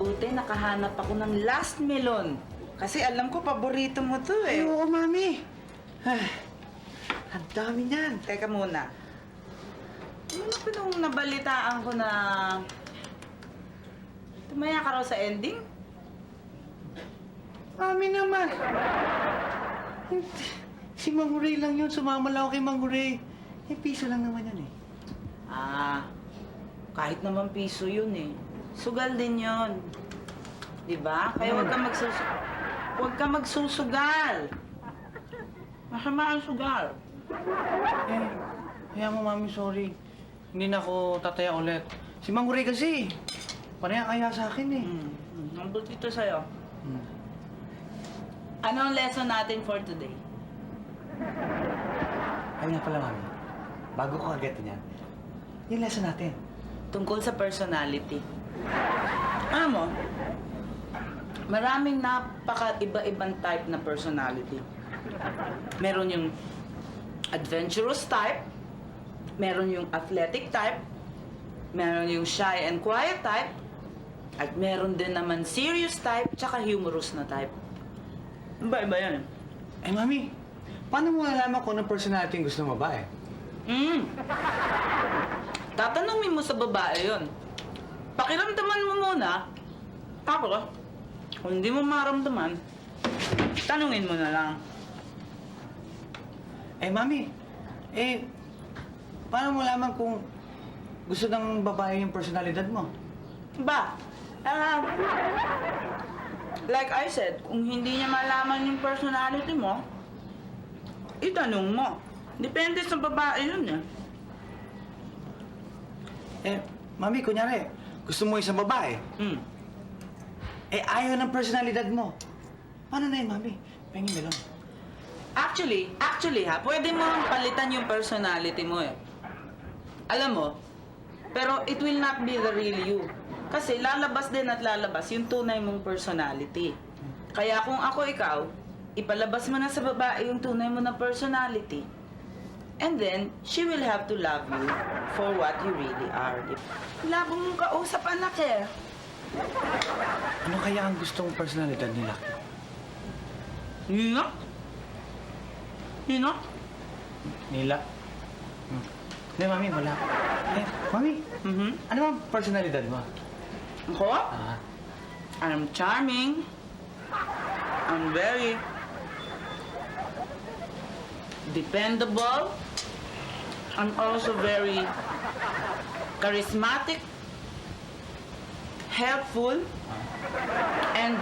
mabuti nakahanap ako ng last melon. Kasi alam ko, paborito mo to eh. Ay, oo, Mami. Ay, ang dami niyan. Teka muna. Ano ba nung nabalitaan ko na tumaya ka raw sa ending? Mami naman. Hindi. Si Mang Ray lang yun. Sumama lang ako kay Mang Ray. Eh, piso lang naman yan eh. Ah, kahit naman piso yun eh. Sugal din yun. Diba? Kaya huwag ka magsusugal. Masama ang sugal. Eh, kaya mo, Mami, sorry. Hindi na ako tataya ulit. Si Mang Ray kasi, panaya kaya sa akin eh. Ang buti ito sa'yo. Ano ang lesson natin for today? Ay nga pala, Mami. Bago ko agad niyan, yung lesson natin. Tungkol sa personality. Alam mo, maraming napaka-iba-ibang type na personality. Meron yung adventurous type, meron yung athletic type, meron yung shy and quiet type, at meron din naman serious type, tsaka humorous na type. Iba-iba yan. Eh, Mami, paano mo nalaman kung anong personality yung gusto ng babae? Tatanungin mo sa babae yun. Pakiramdaman mo muna, tapos, kung hindi mo maramdaman, tanungin mo na lang. Eh, Mami, paano mo nalaman kung gusto ng babae yung personalidad mo? Ba, like I said, kung hindi niya malaman yung personality mo, itanong mo. Depende sa babae yun eh. Eh, Mami, kunyari, gusto mo isang babae, eh ayaw ng personalidad mo. Paano na yun, Mami? Pengin melon. Actually ha, pwede mo palitan yung personality mo eh. Alam mo, pero it will not be the real you. Kasi lalabas din at lalabas yung tunay mong personality. Kaya kung ako ikaw, ipalabas mo na sa babae yung tunay mo na personality. And then, she will have to love you for what you really are. Labo mong kausap, anak eh. Ano kaya ang gustong personalidad nila? Nina? Nina? Nila? Hindi, Mami, wala. Eh, Mami, ano ang personalidad mo? Ako? Ah, I'm charming. I'm very dependable. I'm also very charismatic, helpful, and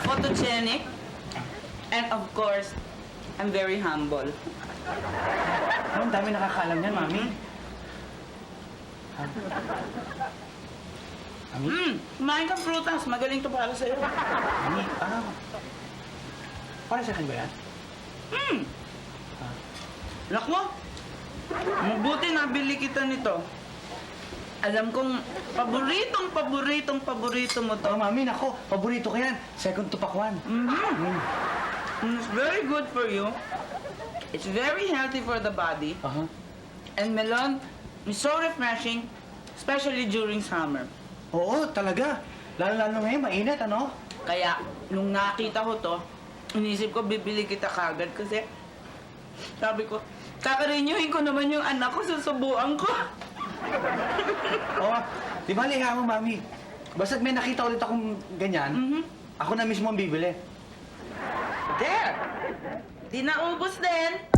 photogenic. And of course, I'm very humble. ang dami nakakaalam niyan, Mami. Mami? Kumain kang prutas. Magaling to para sa'yo. Mami, para sa akin ba yan? Naku, mabuti nabili kita nito. Alam kong paborito mo to. Oh, Mami, nako, paborito ko yan. Second to pakwan. It's very good for you. It's very healthy for the body. And melon is so refreshing, especially during summer. Oo, talaga. Lalo-lalo ngayon, mainit, ano? Kaya, nung nakita ko to, inisip ko bibili kita kagad kasi sabi ko, kakarenyuhin ko naman yung anak ko, susubuan ko. Oo, di ba liha mo, Mami? Basta't may nakita ulit akong ganyan, ako na mismo ang bibili. There! Di naubos din.